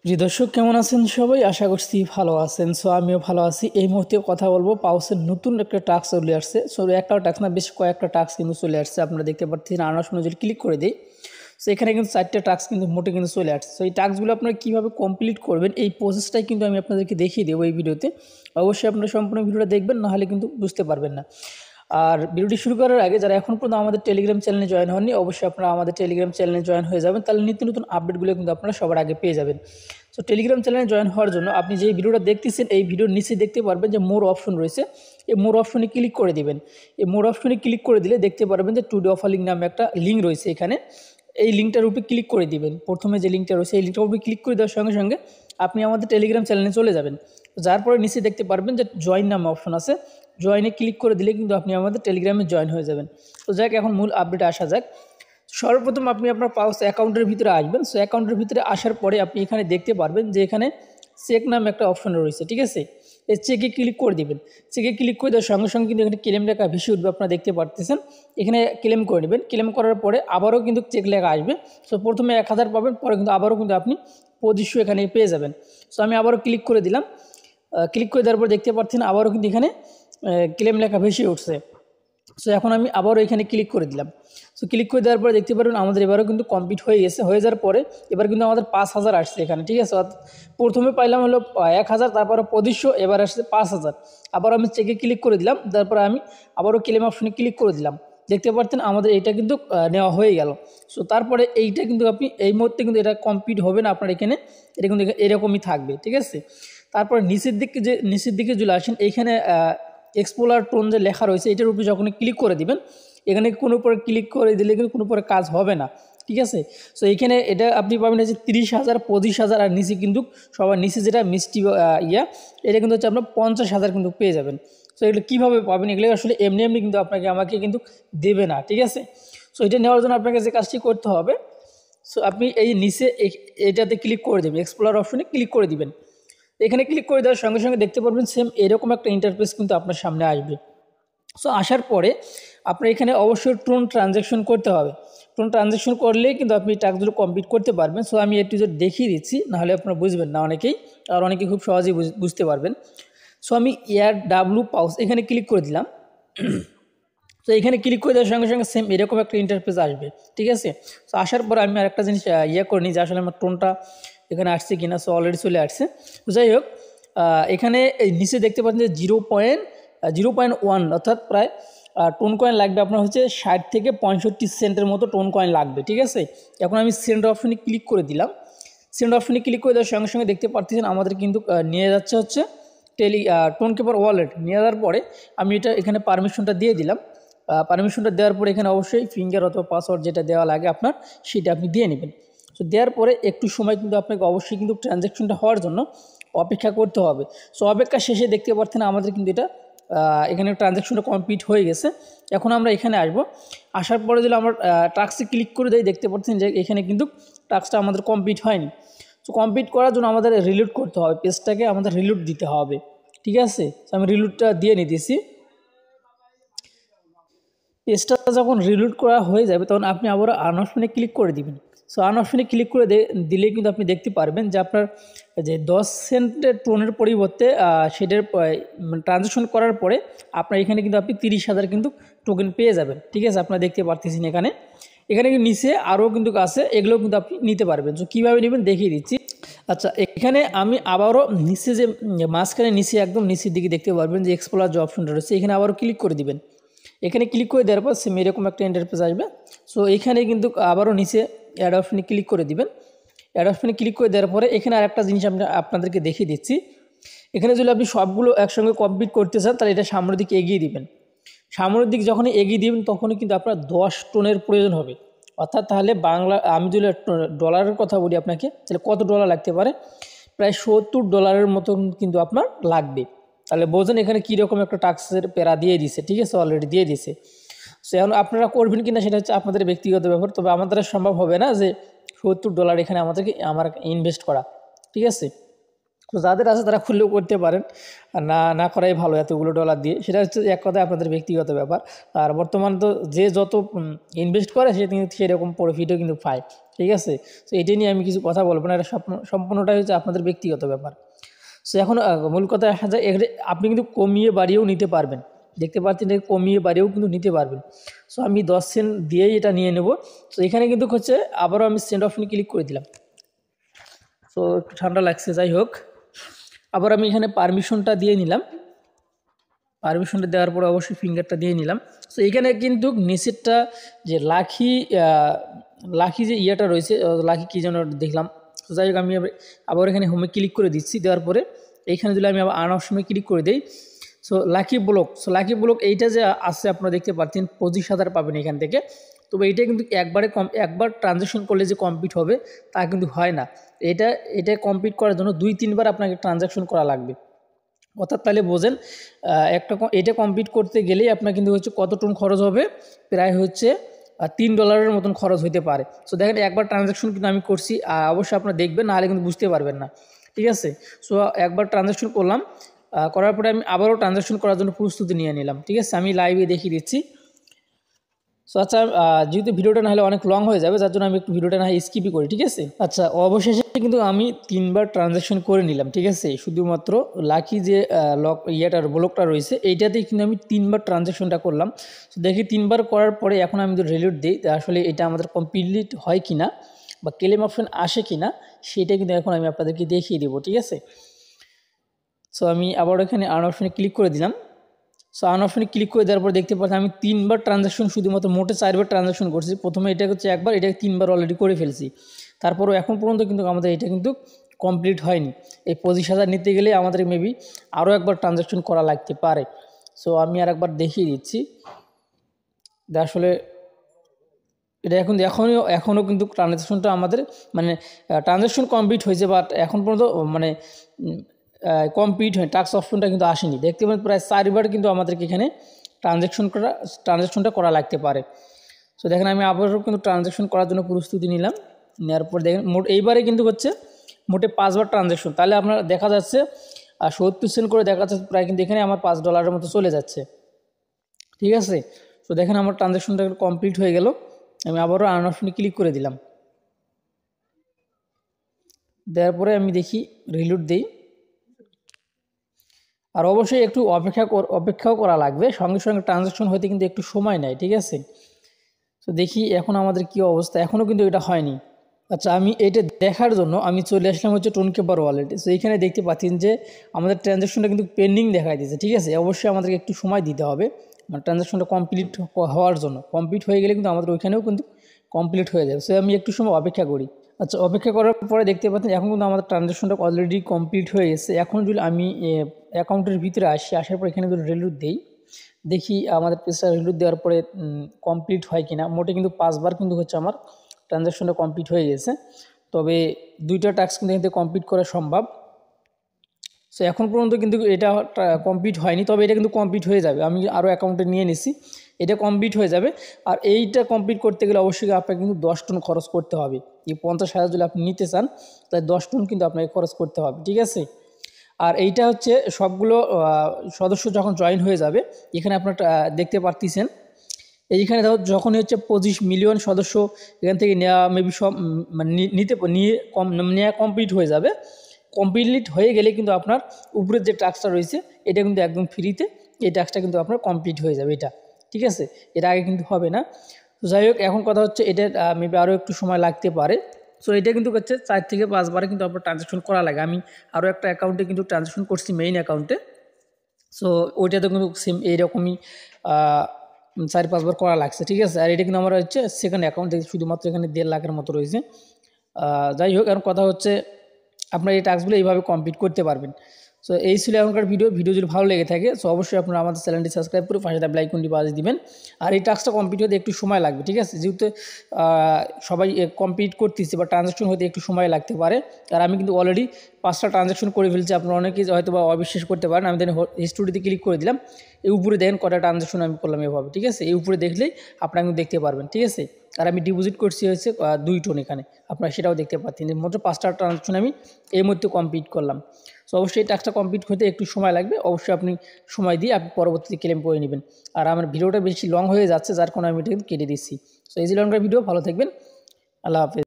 প্রিয় দর্শক কেমন আছেন সবাই? আশা করছি ভালো আছেন। সো আমিও ভালো আছি। এই মুহূর্তে কথা বলবো পাউসের নতুন একটা টাস্ক চলে আসছে। সো একটা টাস্ক না, বেশ কয়েকটা টাস্ক কিন্তু চলে আসছে। আপনারা দেখতে পাচ্ছেন, আনার সময় যদি ক্লিক করে দিই, সো এখানে কিন্তু 4টা টাস্ক কিন্তু মোটে কিন্তু চলে আসছে। সো এই টাস্কগুলো আপনারা কীভাবে কমপ্লিট করবেন, এই প্রসেসটাই কিন্তু আমি আপনাদেরকে দেখিয়ে দেবো এই ভিডিওতে। অবশ্যই আপনারা সম্পূর্ণ ভিডিওটা দেখবেন, নাহলে কিন্তু বুঝতে পারবেন না। আর ভিডিওটি শুরু করার আগে যারা এখন পর্যন্ত আমাদের টেলিগ্রাম চ্যানেলে জয়েন হননি, অবশ্যই আপনারা আমাদের টেলিগ্রাম চ্যানেলে জয়েন হয়ে যাবেন। তাহলে নিত্য নতুন আপডেটগুলো কিন্তু আপনারা সবার আগে পেয়ে যাবেন। সো টেলিগ্রাম চ্যানেলে জয়েন হওয়ার জন্য আপনি যে ভিডিওটা দেখতেছেন, এই ভিডিওর নিচে দেখতে পারবেন যে মোর অপশন রয়েছে। এই মোর অপশনে ক্লিক করে দিবেন। এই মোর অপশনে ক্লিক করে দিলে দেখতে পারবেন যে টুডে অফার লিঙ্ক নামে একটা লিঙ্ক রয়েছে এখানে। এই লিঙ্কটার উপরে ক্লিক করে দিবেন। প্রথমে যে লিঙ্কটা রয়েছে এই লিঙ্কটার উপরে ক্লিক করে দেওয়ার সঙ্গে সঙ্গে আপনি আমাদের টেলিগ্রাম চ্যানেলে চলে যাবেন। যার পরে নিচে দেখতে পারবেন যে জয়েন নামে অপশন আছে। জয়েনে ক্লিক করে দিলে কিন্তু আপনি আমাদের টেলিগ্রামে জয়েন হয়ে যাবেন। তো যাক, এখন মূল আপডেটে আসা যাক। সর্বপ্রথম আপনি আপনার পাউস অ্যাকাউন্টের ভিতরে আসবেন। সো অ্যাকাউন্টের ভিতরে আসার পরে আপনি এখানে দেখতে পারবেন যে এখানে চেক নামে একটা অপশন রয়েছে, ঠিক আছে? এই চেকে ক্লিক করে দিবেন। চেকে ক্লিক করে দেওয়ার সঙ্গে সঙ্গে কিন্তু এখানে ক্লেম লেখা ভেসে উঠবে, আপনারা দেখতে পারতেছেন। এখানে ক্লেম করে নেবেন। ক্লেম করার পরে আবারও কিন্তু চেক লেখা আসবে। সো প্রথমে 1000 পাবেন, পরে কিন্তু আবারও কিন্তু আপনি 2500 এখানে পেয়ে যাবেন। সো আমি আবারও ক্লিক করে দিলাম। ক্লিক করে দেওয়ার পর দেখতে পাচ্ছেন আবারও কিন্তু এখানে ক্লেম লেখা ভেসে উঠছে। সো এখন আমি আবারও এখানে ক্লিক করে দিলাম। সো ক্লিক করে দেওয়ার পরে দেখতে পারবেন আমাদের এবারও কিন্তু কমপ্লিট হয়ে গেছে। হয়ে যাওয়ার পরে এবার কিন্তু আমাদের 5000 আসছে এখানে, ঠিক আছে? প্রথমে পাইলাম হলো 1000, তারপরে 2500, এবার আসছে 5000। আবার আমি চেকে ক্লিক করে দিলাম। তারপরে আমি আবারও ক্লেম অপশনে ক্লিক করে দিলাম। দেখতে পাচ্ছেন আমাদের এইটা কিন্তু নেওয়া হয়ে গেল। সো তারপরে এইটা কিন্তু আপনি এই মুহূর্তে কিন্তু এটা কমপ্লিট হবে না আপনার এখানে, এটা কিন্তু এরকমই থাকবে, ঠিক আছে? তারপরে নিচের দিকে চলে আসেন। এইখানে এক্সপ্লোরার টোন যে লেখা রয়েছে, এটার উপরে যখন ক্লিক করে দিবেন, এখানে কোনো উপরে ক্লিক করে দিলে কিন্তু কোনো উপরে কাজ হবে না, ঠিক আছে? সো এইখানে এটা আপনি পাবেন হচ্ছে 30,000, 25,000, আর নিচে কিন্তু সবার নিচে যেটা মিষ্টি এটা কিন্তু হচ্ছে আপনার 50,000 কিন্তু পেয়ে যাবেন। সো এগুলো কীভাবে পাবেন, এগুলো আসলে এমনি এমনি কিন্তু আমাকে কিন্তু দেবে না, ঠিক আছে? সো এটা নেওয়ার জন্য আপনাকে যে কাজটি করতে হবে, সো আপনি এই নিচে এটাতে ক্লিক করে দেবেন, এক্সপ্লোরার অপশনে ক্লিক করে দিবেন। এখানে ক্লিক করে দেওয়ার সঙ্গে সঙ্গে দেখতে পারবেন সেম এরকম একটা ইন্টারফেস কিন্তু আপনার সামনে আসবে। সো আসার পরে আপনার এখানে অবশ্যই টোন ট্রানজ্যাকশন করতে হবে। টোন ট্রানজ্যাকশন করলেই কিন্তু আপনি টাস্কগুলো কমপ্লিট করতে পারবেন। সো আমি একটু যে দেখিয়ে দিচ্ছি, নাহলে আপনারা বুঝবেন না অনেকেই, আর অনেকে খুব সহজেই বুঝতে পারবেন। সো আমি AirW পাউস এখানে ক্লিক করে দিলাম। তো এখানে ক্লিক করে দেওয়ার সঙ্গে সঙ্গে সেম এরকম একটা ইন্টারফেস আসবে, ঠিক আছে? সো আসার পর আমি আরেকটা জিনিস করে নিই যে আসলে আমার টোনটা এখানে আসছে কিনা। সো অলরেডি চলে আসছে। তো যাই হোক, এখানে এই নিচে দেখতে পাচ্ছেন যে 0.1 অর্থাৎ প্রায় টোন কয়েন লাগবে আপনার হচ্ছে 60 থেকে 65 সেন্টের মতো টোন কয়েন লাগবে, ঠিক আছে? এখন আমি সেন্ড অপশনে ক্লিক করে দিলাম। সেন্ড অপশনে ক্লিক করে দেওয়ার সঙ্গে সঙ্গে দেখতে পাচ্ছেন আমাদের কিন্তু নিয়ে যাচ্ছে হচ্ছে টোন কিপার ওয়ালেট। নিয়ে যাওয়ার পরে আমি এখানে পারমিশনটা দিয়ে দিলাম। পারমিশনটা দেওয়ার পরে এখানে অবশ্যই ফিঙ্গার অথবা পাসওয়ার্ড যেটা দেওয়া লাগে আপনার, সেটা আপনি দিয়ে নেবেন। সো দেওয়ার পরে একটু সময় কিন্তু আপনাকে অবশ্যই কিন্তু ট্রানজ্যাকশনটা হওয়ার জন্য অপেক্ষা করতে হবে। সো অপেক্ষা শেষে দেখতে পাচ্ছেন আমাদের কিন্তু এটা এখানে ট্রানজ্যাকশনটা কমপ্লিট হয়ে গেছে। এখন আমরা এখানে আসব। আসার পরে যদি আমরা টাস্কে ক্লিক করে দেই, দেখতে পাচ্ছেন যে এখানে কিন্তু টাস্কটা আমাদের কমপ্লিট হয়নি। সো কমপ্লিট করার জন্য আমাদের রিলোড করতে হবে, পেজটাকে আমাদের রিলোড দিতে হবে, ঠিক আছে? সো আমি রিলোডটা দিয়ে নিতেছি। পেজটা যখন রিলোড করা হয়ে যাবে তখন আপনি আবার আর্ন অপশনে ক্লিক করে দিবেন। সো আর্ন অপশনে ক্লিক করে দিলে কিন্তু আপনি দেখতে পারবেন যে আপনার যে 10 সেন্টের টোনের পরিবর্তে সেটার ট্রানজ্যাকশন করার পরে আপনার এখানে কিন্তু আপনি 30,000 কিন্তু টোকেন পেয়ে যাবেন, ঠিক আছে? আপনারা দেখতে পারতেছেন এখানে কিন্তু নিচে আরও কিন্তু আছে, এগুলো কিন্তু আপনি নিতে পারবেন। সো কীভাবে নেবেন দেখিয়ে দিচ্ছি। আচ্ছা, এখানে আমি আবারও নিচে যে মাঝখানে নিচে একদম নিচের দিকে দেখতে পারবেন যে এক্সপ্লোরার যে অপশনটা রয়েছে, এখানে আবারও ক্লিক করে দিবেন। এখানে ক্লিক করে দেওয়ার পর সেম এরকম একটা ইন্টারফেস আসবে। সো এখানে কিন্তু আবারও নিচে অ্যাড অপশনে ক্লিক করে দিবেন। অ্যাড অপশনে ক্লিক করে দেওয়ার পরে এখানে আরেকটা জিনিস আমি আপনাদেরকে দেখিয়ে দিচ্ছি। এখানে যদি আপনি সবগুলো একসঙ্গে কমপ্লিট করতে চান, তাহলে এটা সামনের দিকে এগিয়ে দিবেন। সামনের দিক যখনই এগিয়ে দিবেন তখনই কিন্তু আপনার 10 টোনের প্রয়োজন হবে। অর্থাৎ তাহলে আমি যদি ডলারের কথা বলি আপনাকে, তাহলে কত ডলার লাগতে পারে? প্রায় $70 মতন কিন্তু আপনার লাগবে। তাহলে বোঝেন এখানে কীরকম একটা টাস্কের প্যারা দিয়ে দিছে, ঠিক আছে? অলরেডি দিয়ে দিছে। সো এখন আপনারা করবেন কিনা সেটা হচ্ছে আপনাদের ব্যক্তিগত ব্যাপার। তবে আমাদের সম্ভব হবে না যে $70 এখানে আমার ইনভেস্ট করা, ঠিক আছে? তো যাদের আছে তারা খুললেও করতে পারেন, আর না না করাই ভালো এতগুলো ডলার দিয়ে। সেটা হচ্ছে এক কথায় আপনাদের ব্যক্তিগত ব্যাপার। আর বর্তমান তো যে যত ইনভেস্ট করে সে কিন্তু সেরকম প্রফিটও কিন্তু পায়, ঠিক আছে। তো এটা নিয়ে আমি কিছু কথা বলবো না, এটা সম্পূর্ণটাই হচ্ছে আপনাদের ব্যক্তিগত ব্যাপার। সো এখন মূল কথা আসা যায়, এখানে আপনি কিন্তু কমিয়ে বাড়িয়েও নিতে পারবেন, দেখতে পাচ্ছেন এটা কমিয়ে বাড়িয়েও কিন্তু নিতে পারবেন। সো আমি 10 সেন্ট দিয়েই এটা নিয়ে নেব। সো এখানে কিন্তু হচ্ছে আবারও আমি সেন্ড অপশনে ক্লিক করে দিলাম। সো একটু ঠান্ডা লাগছে, যাই হোক। আবার আমি এখানে পারমিশনটা দিয়ে নিলাম, পারমিশনটা দেওয়ার পরে অবশ্যই ফিঙ্গারটা দিয়ে নিলাম। সো এখানে কিন্তু নিচেরটা যে লাকি যে ইয়েটা রয়েছে, লাকি কী যেন দেখলাম। তো যাই হোক আমি আবার এখানে হোমে ক্লিক করে দিচ্ছি, দেওয়ার পরে এইখানে যদি আমি আবার আর্ন অপশনে ক্লিক করে দিই, সো লাকি ব্লক এইটা যে আছে আপনারা দেখতে পাচ্ছেন 25,000 পাবেন এখান থেকে। তবে এটা কিন্তু একবার ট্রানজ্যাকশন করলে যে কমপ্লিট হবে তা কিন্তু হয় না। এটা কমপ্লিট করার জন্য 2-3 বার আপনাকে ট্রানজ্যাকশন করা লাগবে। অর্থাৎ তাহলে বোঝেন এটা কমপ্লিট করতে গেলেই আপনার কিন্তু হচ্ছে কত টন খরচ হবে, প্রায় হচ্ছে $3 মতন খরচ হতে পারে। সো দেখেন একবার ট্রানজ্যাকশন কিন্তু আমি করছি, অবশ্যই আপনারা দেখবেন, নাহলে কিন্তু বুঝতে পারবেন না, ঠিক আছে। সো একবার ট্রানজ্যাকশন করলাম, করার পরে আমি আবারও ট্রানজ্যাকশন করার জন্য প্রস্তুতি নিয়ে নিলাম, ঠিক আছে। আমি লাইভে দেখিয়ে দিচ্ছি। সো আচ্ছা, যেহেতু ভিডিওটা না হলে অনেক লং হয়ে যাবে, যার জন্য আমি একটু ভিডিওটা না হয় স্কিপই করি, ঠিক আছে। আচ্ছা, অবশেষে কিন্তু আমি 3বার ট্রানজ্যাকশন করে নিলাম, ঠিক আছে। শুধুমাত্র লাকি যে ব্লকটা রয়েছে এইটাতেই কিন্তু আমি 3বার ট্রানজ্যাকশনটা করলাম। তো দেখি 3বার করার পরে এখন আমি যদি রিলোড দিই আসলে এটা আমাদের কমপ্লিট হয় কি না বা ক্লেম অপশন আসে কি না সেটা কিন্তু এখন আমি আপনাদেরকে দেখিয়ে দেবো, ঠিক আছে। সো আমি আবার এখানে আর্ন অপশনে ক্লিক করে দিলাম। সো আর্ন অপশনে ক্লিক করে দেওয়ার পর দেখতে পাচ্ছি আমি 3বার ট্রানজ্যাকশন, শুধুমাত্র মোটে 4বার ট্রানজ্যাকশন করছি। প্রথমে এটা হচ্ছে একবার, এটা 3বার অলরেডি করে ফেলছি। তারপরও এখন পর্যন্ত কিন্তু আমাদের এটা কিন্তু কমপ্লিট হয়নি। এই 25,000 নিতে গেলে আমাদের মেবি আরও একবার ট্রানজ্যাকশন করা লাগতে পারে। সো আমি আর একবার দেখিয়ে দিচ্ছি। আসলে এটা এখনও কিন্তু ট্রানজ্যাকশনটা আমাদের মানে ট্রানজ্যাকশন কমপ্লিট হয়েছে, বাট এখন পর্যন্ত মানে কমপ্লিট হয়, টাস্ক অপশনটা কিন্তু আসেনি। দেখতে পাবেন প্রায় 4বার কিন্তু আমাদেরকে এখানে ট্রানজ্যাকশনটা করা লাগতে পারে। সো দেখেন আমি আবারও কিন্তু ট্রানজ্যাকশন করার জন্য প্রস্তুতি নিলাম, নেওয়ার পর দেখেন এইবারে কিন্তু হচ্ছে মোটে 5বার ট্রানজ্যাকশন। তাহলে আপনার দেখা যাচ্ছে 70 সেন্ট করে দেখা যাচ্ছে, প্রায় কিন্তু এখানে আমার $5 মতো চলে যাচ্ছে, ঠিক আছে। তো দেখেন আমার ট্রানজ্যাকশনটা কমপ্লিট হয়ে গেল। আমি আবারও আর্ন অপশনে ক্লিক করে দিলাম, দেওয়ার পরে আমি দেখি রিলোড দিই। আর অবশ্যই একটু অপেক্ষাও করা লাগবে, সঙ্গে সঙ্গে ট্রানজ্যাকশন হতে কিন্তু একটু সময় নেয়, ঠিক আছে। তো দেখি এখন আমাদের কি অবস্থা, এখনও কিন্তু এটা হয়নি। আচ্ছা, আমি এটা দেখার জন্য আমি চলে আসলাম হচ্ছে টোনকেপার ওয়ালেটে। সো এইখানে দেখতে পাচ্ছেন যে আমাদের ট্রানজ্যাকশনটা কিন্তু পেন্ডিং দেখাই দিয়েছে, ঠিক আছে। অবশ্যই আমাদেরকে একটু সময় দিতে হবে মানে ট্রানজ্যাকশনটা কমপ্লিট হওয়ার জন্য। কমপ্লিট হয়ে গেলে কিন্তু আমাদের ওইখানেও কিন্তু কমপ্লিট হয়ে যাবে। সো আমি একটু সময় অপেক্ষা করি। আচ্ছা, অপেক্ষা করার পরে দেখতে পাচ্ছেন এখন কিন্তু আমাদের ট্রানজ্যাকশনটা অলরেডি কমপ্লিট হয়ে গেছে। এখন যদি আমি অ্যাকাউন্টের ভিতরে আসার পর এখানে যদি রিলোড দিই, দেখি আমাদের পেজটা রিলোড দেওয়ার পরে কমপ্লিট হয় কিনা। মোটে কিন্তু 5বার কিন্তু হচ্ছে আমার ট্রানজ্যাকশনটা কমপ্লিট হয়ে গেছে। তবে 2টা টাস্ক কিন্তু এখান থেকে কমপ্লিট করা সম্ভব। সো এখন পর্যন্ত কিন্তু এটা কমপ্লিট হয়নি, তবে এটা কিন্তু কমপ্লিট হয়ে যাবে। আমি আরও অ্যাকাউন্টে নিয়ে নিছি, এটা কমপ্লিট হয়ে যাবে। আর এইটা কমপ্লিট করতে গেলে অবশ্যই আপনাকে কিন্তু 10 টন খরচ করতে হবে। এই 50,000 যদি আপনি নিতে চান তাই 10 টন কিন্তু আপনাকে খরচ করতে হবে, ঠিক আছে। আর এইটা হচ্ছে সবগুলো সদস্য যখন জয়েন হয়ে যাবে, এখানে আপনার দেখতে পারতেছেন এইখানে যখনই হচ্ছে 25 মিলিয়ন সদস্য এখান থেকে নেওয়া মেবি সব মানে নেওয়া কমপ্লিট হয়ে যাবে। কমপ্লিট হয়ে গেলে কিন্তু আপনার উপরের যে টাস্কটা রয়েছে এটা কিন্তু একদম ফ্রিতে, এই টাস্কটা কিন্তু আপনার কমপ্লিট হয়ে যাবে এটা, ঠিক আছে। এটা আগে কিন্তু হবে না। তো যাই হোক, এখন কথা হচ্ছে এটা মেবি আরও একটু সময় লাগতে পারে। সো এটা কিন্তু হচ্ছে 4 থেকে 5 বারে কিন্তু আপনার ট্রানজ্যাকশন করা লাগে। আমি আরও একটা অ্যাকাউন্টে কিন্তু ট্রানজ্যাকশন করছি, মেইন অ্যাকাউন্টে। সো ওইটাতে কিন্তু সেম এইরকমই 4-5 বার করা লাগছে, ঠিক আছে। আর এটা কিন্তু আমার হচ্ছে সেকেন্ড অ্যাকাউন্ট, শুধুমাত্র এখানে 1.5 লাখের মতো রয়েছে। যাই হোক, এখন কথা হচ্ছে আপনারা এই টাস্কগুলো এইভাবে কমপ্লিট করতে পারবেন। সো এই ছিল এখনকার ভিডিও যদি ভালো লেগে থাকে সো অবশ্যই আপনারা আমাদের চ্যানেলটি সাবস্ক্রাইব করে পাশে থাকা বেল আইকনটি বাজিয়ে দিবেন। আর এই টাস্কটা কমপ্লিট হতে একটু সময় লাগবে, ঠিক আছে। যেহেতু সবাই কমপ্লিট করতেছে বা ট্রানজ্যাকশন হতে একটু সময় লাগতে পারে। আর আমি কিন্তু অলরেডি 5টা ট্রানজ্যাকশন করে ফেলছি। আপনারা অনেকেই হয়তো বা অবিশ্বাস করতে পারেন। আমি হিস্টোরিতে ক্লিক করে দিলাম, এই উপরে দেখেন কটা ট্রানজ্যাকশন আমি করলাম এভাবে, ঠিক আছে। এই উপরে দেখলেই আপনারা কিন্তু দেখতে পারবেন, ঠিক আছে। আর আমি ডিপোজিট করছি হচ্ছে 2 টন এখানে, আপনারা সেটাও দেখতে পাচ্ছেন। মাত্র 5টা ট্রানজাকশন আমি এই মধ্যে কমপ্লিট করলাম। সো অবশ্যই এই টাস্কটা কমপ্লিট হতে একটু সময় লাগবে, অবশ্যই আপনি সময় দিয়ে আপনি পরবর্তীতে ক্লেম করে নেবেন। আর আমার ভিডিওটা বেশি লং হয়ে যাচ্ছে, যার কারণে আমি এটা কিন্তু কেটে দিচ্ছি। সো এই যে লং ভিডিও, ভালো থাকবেন, আল্লাহ হাফেজ।